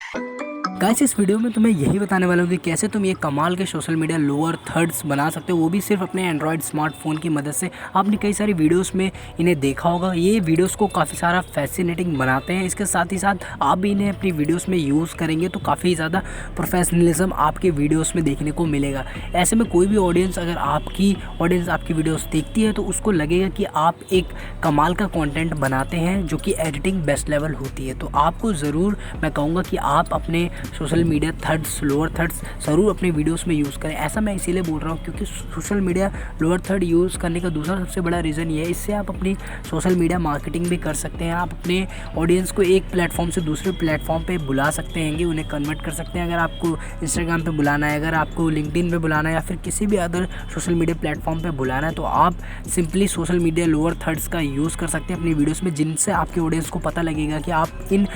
Guys इस video में तुम्हें यही बताने वाला हूँ कि कैसे तुम ये कमाल के सोशल मीडिया लोअर थर्ड्स बना सकते हो, वो भी सिर्फ अपने एंड्रॉयड स्मार्टफोन की मदद से। आपने कई सारी वीडियोस में इन्हें देखा होगा, ये वीडियोस को काफ़ी सारा फैसिनेटिंग बनाते हैं। इसके साथ ही साथ आप भी इन्हें अपनी वीडियोस में यूज़ करेंगे तो काफ़ी ज़्यादा प्रोफेशनलिज्म आपके वीडियोज़ में देखने को मिलेगा। ऐसे में कोई भी ऑडियंस, अगर आपकी ऑडियंस आपकी वीडियोज़ देखती है तो उसको लगेगा कि आप एक कमाल का कॉन्टेंट बनाते हैं जो कि एडिटिंग बेस्ट लेवल होती है। तो आपको ज़रूर मैं कहूँगा कि आप अपने social media thirds, lower thirds ज़रूर अपने वीडियोस में यूज़ करें। ऐसा मैं इसीलिए बोल रहा हूँ क्योंकि social media lower third use करने का दूसरा सबसे बड़ा रीज़न ये है, इससे आप अपनी सोशल मीडिया मार्केटिंग भी कर सकते हैं। आप अपने ऑडियंस को एक प्लेटफॉर्म से दूसरे प्लेटफॉर्म पे बुला सकते हैं, उन्हें कन्वर्ट कर सकते हैं। अगर आपको इंस्टाग्राम पे बुलाना है, अगर आपको लिंक्डइन पे बुलाना है या फिर किसी भी अदर सोशल मीडिया प्लेटफॉर्म पे बुलाना है, तो आप simply social media lower thirds का यूज़ कर सकते हैं अपनी वीडियोज़ में, जिनसे आपके ऑडियंस को पता लगेगा कि आप इन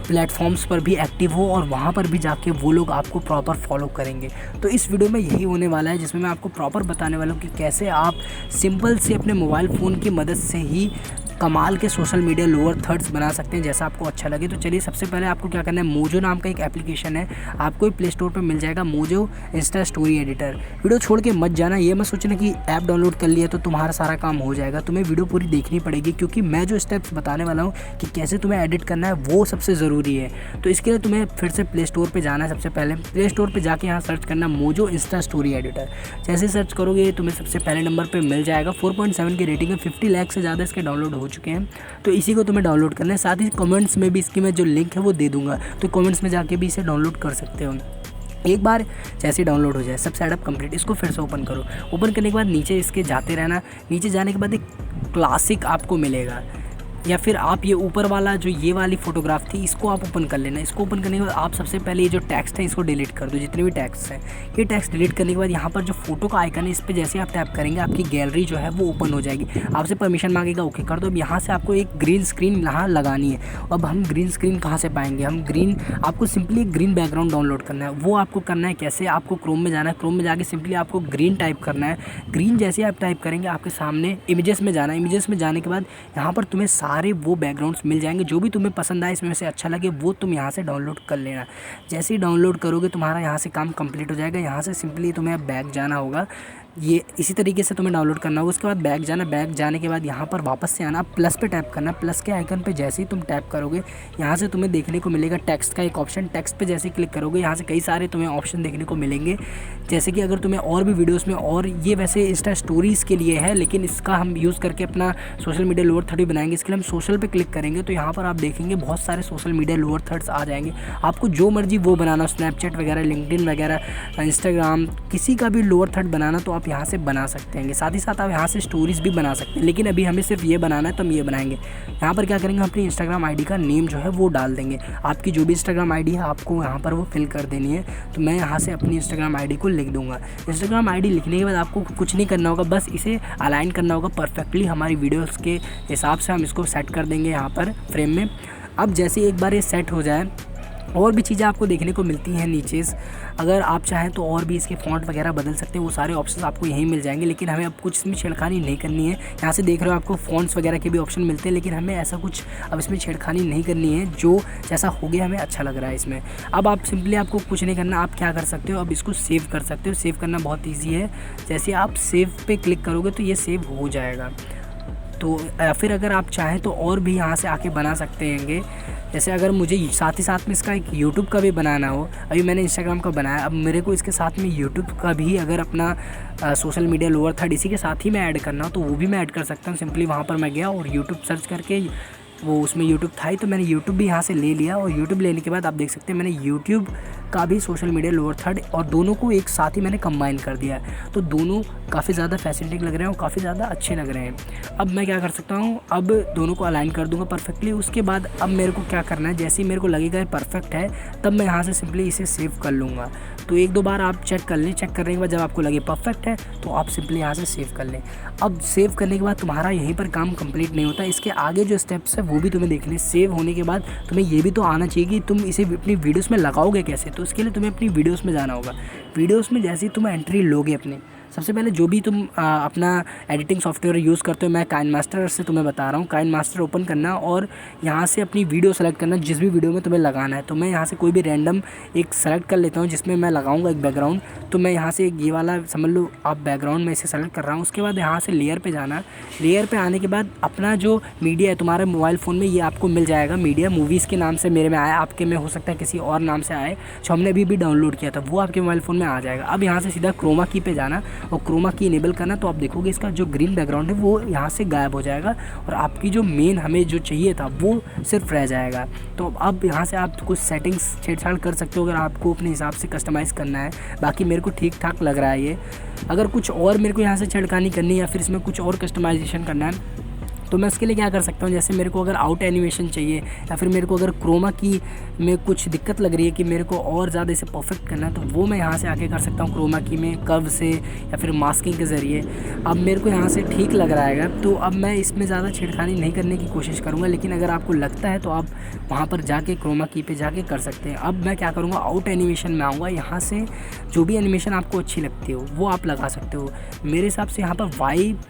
प्लेटफॉर्म्स पर भी एक्टिव हो और वहाँ पर भी जाके वो लोग आपको प्रॉपर फॉलो करेंगे। तो इस वीडियो में यही होने वाला है, जिसमें मैं आपको प्रॉपर बताने वाला हूँ कि कैसे आप सिंपल से अपने मोबाइल फ़ोन की मदद से ही कमाल के सोशल मीडिया लोअर थर्ड्स बना सकते हैं, जैसा आपको अच्छा लगे। तो चलिए सबसे पहले आपको क्या करना है, मोजो नाम का एक एप्लीकेशन है, आपको प्ले स्टोर पर मिल जाएगा, mojo Insta story editor. Video छोड़ के मत जाना, ये मत सोचना कि ऐप डाउनलोड कर लिया तो तुम्हारा सारा काम हो जाएगा। तुम्हें वीडियो पूरी देखनी पड़ेगी, क्योंकि मैं जो स्टेप्स बताने वाला हूँ कि कैसे तुम्हें एडिट करना है वो सबसे ज़रूरी है। तो इसके लिए तुम्हें फिर से प्ले स्टोर पर जाना है। सबसे पहले प्ले स्टोर पर जाके यहाँ सर्च करना मोजो इंस्टा स्टोरी एडिटर। जैसे सर्च करोगे तुम्हें सबसे पहले नंबर पर मिल जाएगा। 4.7 की रेटिंग है, 50 लाख से ज़्यादा इसके डाउनलोड हो चुके हैं। तो इसी को तुम्हें डाउनलोड करना है। साथ ही कमेंट्स में भी इसकी मैं जो लिंक है वो दे दूंगा, तो कमेंट्स में जाके भी इसे डाउनलोड कर सकते हो। एक बार जैसे डाउनलोड हो जाए, सब सेटअप कंप्लीट, इसको फिर से ओपन करो। ओपन करने के बाद नीचे इसके जाते रहना। नीचे जाने के बाद एक क्लासिक आपको मिलेगा, या फिर आप ये ऊपर वाला जो ये वाली फ़ोटोग्राफ थी इसको आप ओपन कर लेना। इसको ओपन करने के बाद आप सबसे पहले ये जो टेक्स्ट है इसको डिलीट कर दो, जितने भी टेक्स्ट हैं। ये टेक्स्ट डिलीट करने के बाद यहाँ पर जो फोटो का आइकन है इस पर जैसे आप टैप करेंगे आपकी गैलरी जो है वो ओपन हो जाएगी। आपसे परमिशन मांगेगा, ओके कर दो। अब यहाँ से आपको एक ग्रीन स्क्रीन यहाँ लगानी है। अब हम ग्रीन स्क्रीन कहाँ से पाएंगे, आपको सिंपली एक ग्रीन बैकग्राउंड डाउनलोड करना है। वो आपको करना है कैसे, आपको क्रोम में जाना है। क्रोम में जाके सिंपली आपको ग्रीन टाइप करना है। ग्रीन जैसे आप टाइप करेंगे आपके सामने इमेजेस में जाना है। इमेजेस में जाने के बाद यहाँ पर तुम्हें सारे वो बैकग्राउंड्स मिल जाएंगे, जो भी तुम्हें पसंद आए, इसमें से अच्छा लगे वो तुम यहाँ से डाउनलोड कर लेना। जैसे ही डाउनलोड करोगे तुम्हारा यहाँ से काम कंप्लीट हो जाएगा। यहाँ से सिंपली तुम्हें बैक जाना होगा, ये इसी तरीके से तुम्हें डाउनलोड करना होगा। उसके बाद बैक जाना, बैक जाने के बाद यहाँ पर वापस से आना, प्लस पे टैप करना। प्लस के आइकन पे जैसे ही तुम टैप करोगे यहाँ से तुम्हें देखने को मिलेगा टेक्स्ट का एक ऑप्शन। टेक्स्ट पे जैसे क्लिक करोगे यहाँ से कई सारे तुम्हें ऑप्शन देखने को मिलेंगे, जैसे कि अगर तुम्हें और भी वीडियोस में, और ये वैसे इंस्टा स्टोरीज़ के लिए है, लेकिन इसका हम यूज़ करके अपना सोशल मीडिया लोअर थर्ड बनाएंगे। इसके लिए हम सोशल पे क्लिक करेंगे तो यहाँ पर आप देखेंगे बहुत सारे सोशल मीडिया लोअर थर्ड्स आ जाएंगे। आपको जो मर्जी वो बनाना, स्नैपचैट वगैरह, लिंक्डइन वगैरह, इंस्टाग्राम, किसी का भी लोअर थर्ड बनाना तो आप यहाँ से बना सकते हैं। साथ ही साथ आप यहाँ से स्टोरीज़ भी बना सकते हैं, लेकिन अभी हमें सिर्फ ये बनाना है तो हम ये बनाएंगे। यहाँ पर क्या करेंगे, अपनी इंस्टाग्राम आईडी का नेम जो है वो डाल देंगे। आपकी जो भी इंस्टाग्राम आईडी है आपको यहाँ पर वो फिल कर देनी है। तो मैं यहाँ से अपनी इंस्टाग्राम आईडी को लिख दूँगा। इंस्टाग्राम आईडी लिखने के बाद आपको कुछ नहीं करना होगा, बस इसे अलाइन करना होगा परफेक्टली हमारी वीडियोज़ के हिसाब से। हम इसको सेट कर देंगे यहाँ पर फ्रेम में। अब जैसे एक बार ये सेट हो जाए, और भी चीज़ें आपको देखने को मिलती हैं नीचे। अगर आप चाहें तो और भी इसके फ़ॉन्ट वगैरह बदल सकते हैं, वो सारे ऑप्शंस आपको यहीं मिल जाएंगे। लेकिन हमें अब कुछ इसमें छेड़खानी नहीं करनी है। यहाँ से देख रहे हो आपको फ़ॉन्ट्स वगैरह के भी ऑप्शन मिलते हैं, लेकिन हमें ऐसा कुछ अब इसमें छेड़खानी नहीं करनी है। जो जैसा हो गया हमें अच्छा लग रहा है इसमें। अब आप सिंपली, आपको कुछ नहीं करना, आप क्या कर सकते हो, अब इसको सेव कर सकते हो। सेव करना बहुत ईजी है। जैसे आप सेव पे क्लिक करोगे तो ये सेव हो जाएगा। तो फिर अगर आप चाहें तो और भी यहाँ से आके बना सकते हैंगे। जैसे अगर मुझे साथ ही साथ में इसका एक यूट्यूब का भी बनाना हो, अभी मैंने इंस्टाग्राम का बनाया, अब मेरे को इसके साथ में यूट्यूब का भी अगर अपना सोशल मीडिया लोअर थर्ड इसी के साथ ही मैं ऐड करना हो तो वो भी मैं ऐड कर सकता हूँ। सिंपली वहाँ पर मैं गया और यूट्यूब सर्च करके, वो उसमें यूट्यूब था ही तो मैंने यूट्यूब भी यहाँ से ले लिया। और यूट्यूब लेने के बाद आप देख सकते हैं मैंने यूट्यूब का भी सोशल मीडिया लोअर थर्ड, और दोनों को एक साथ ही मैंने कंबाइन कर दिया है। तो दोनों काफ़ी ज़्यादा फैसिनेटिंग लग रहे हैं और काफ़ी ज़्यादा अच्छे लग रहे हैं। अब मैं क्या कर सकता हूँ, अब दोनों को अलाइन कर दूँगा परफेक्टली। उसके बाद अब मेरे को क्या करना है, जैसे ही मेरे को लगेगा परफेक्ट है तब मैं यहाँ से सिंपली इसे सेव कर लूँगा। तो एक दो बार आप चेक कर लें। चेक करने के बाद जब आपको लगे परफेक्ट है तो आप सिंपली यहाँ से सेव कर लें। अब सेव करने के बाद तुम्हारा यहीं पर काम कंप्लीट नहीं होता, इसके आगे जो स्टेप्स है वो भी तुम्हें देखने। सेव होने के बाद तुम्हें ये भी तो आना चाहिए कि तुम इसे अपनी वीडियोस में लगाओगे कैसे। तो इसके लिए तुम्हें अपनी वीडियोस में जाना होगा। वीडियोस में जैसे ही तुम एंट्री लोगे अपने, सबसे पहले जो भी तुम अपना एडिटिंग सॉफ्टवेयर यूज़ करते हो, मैं काइनमास्टर से तुम्हें बता रहा हूँ। काइनमास्टर ओपन करना और यहाँ से अपनी वीडियो सेलेक्ट करना, जिस भी वीडियो में तुम्हें लगाना है। तो मैं यहाँ से कोई भी रैंडम एक सेलेक्ट कर लेता हूँ जिसमें मैं लगाऊंगा एक बैकग्राउंड। तो मैं यहाँ से ये वाला समझ लो आप बैकग्राउंड में इसे सेलेक्ट कर रहा हूँ। उसके बाद यहाँ से लेयर पे जाना। लेयर पे आने के बाद अपना जो मीडिया है तुम्हारे मोबाइल फ़ोन में, ये आपको मिल जाएगा। मीडिया मूवीज़ के नाम से मेरे में आया, आपके में हो सकता है किसी और नाम से आए, जो हमने अभी भी डाउनलोड किया था, वो आपके मोबाइल फ़ोन में आ जाएगा। अब यहाँ से सीधा क्रोमा की पे जाना और क्रोमा की इनेबल करना। तो आप देखोगे इसका जो ग्रीन बैकग्राउंड है वो यहाँ से गायब हो जाएगा और आपकी जो मेन हमें जो चाहिए था वो सिर्फ रह जाएगा। तो अब यहाँ से आप कुछ सेटिंग्स छेड़छाड़ कर सकते हो अगर आपको अपने हिसाब से कस्टमाइज़ करना है। बाकी मेरे को ठीक ठाक लग रहा है ये। अगर कुछ और मेरे को यहाँ से छेड़खानी करनी है या फिर इसमें कुछ और कस्टमाइजेशन करना है तो मैं इसके लिए क्या कर सकता हूँ, जैसे मेरे को अगर आउट एनिमेशन चाहिए या फिर मेरे को अगर क्रोमा की में कुछ दिक्कत लग रही है कि मेरे को और ज़्यादा इसे परफेक्ट करना है, तो वो मैं यहाँ से आके कर सकता हूँ क्रोमा की में कर्व से या फिर मास्किंग के ज़रिए। अब मेरे को यहाँ से ठीक लग रहा है, तो अब मैं इसमें ज़्यादा छेड़खानी नहीं करने की कोशिश करूँगा। लेकिन अगर आपको लगता है तो आप वहाँ पर जाके क्रोमा की पे जाके कर सकते हैं। अब मैं क्या करूँगा, आउट एनिमेशन में आऊँगा। यहाँ से जो भी एनिमेशन आपको अच्छी लगती हो वो आप लगा सकते हो। मेरे हिसाब से यहाँ पर वाइप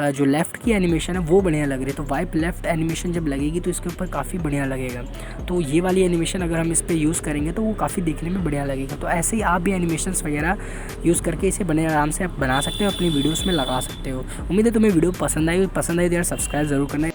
जो लेफ़्ट की एनिमेशन है वो बढ़िया लग रही है। तो वाइप लेफ़्ट एनिमेशन जब लगेगी तो इसके ऊपर काफ़ी बढ़िया लगेगा। तो ये वाली एनिमेशन अगर हम इस पर यूज़ करेंगे तो वो काफ़ी देखने में बढ़िया लगेगा। तो ऐसे ही आप भी एनिमेशंस वगैरह यूज़ करके इसे बड़े आराम से आप बना सकते हो, अपनी वीडियोस में लगा सकते हो। उम्मीद है तुम्हें वीडियो पसंद आई तो यार सब्सक्राइब ज़रूर करना।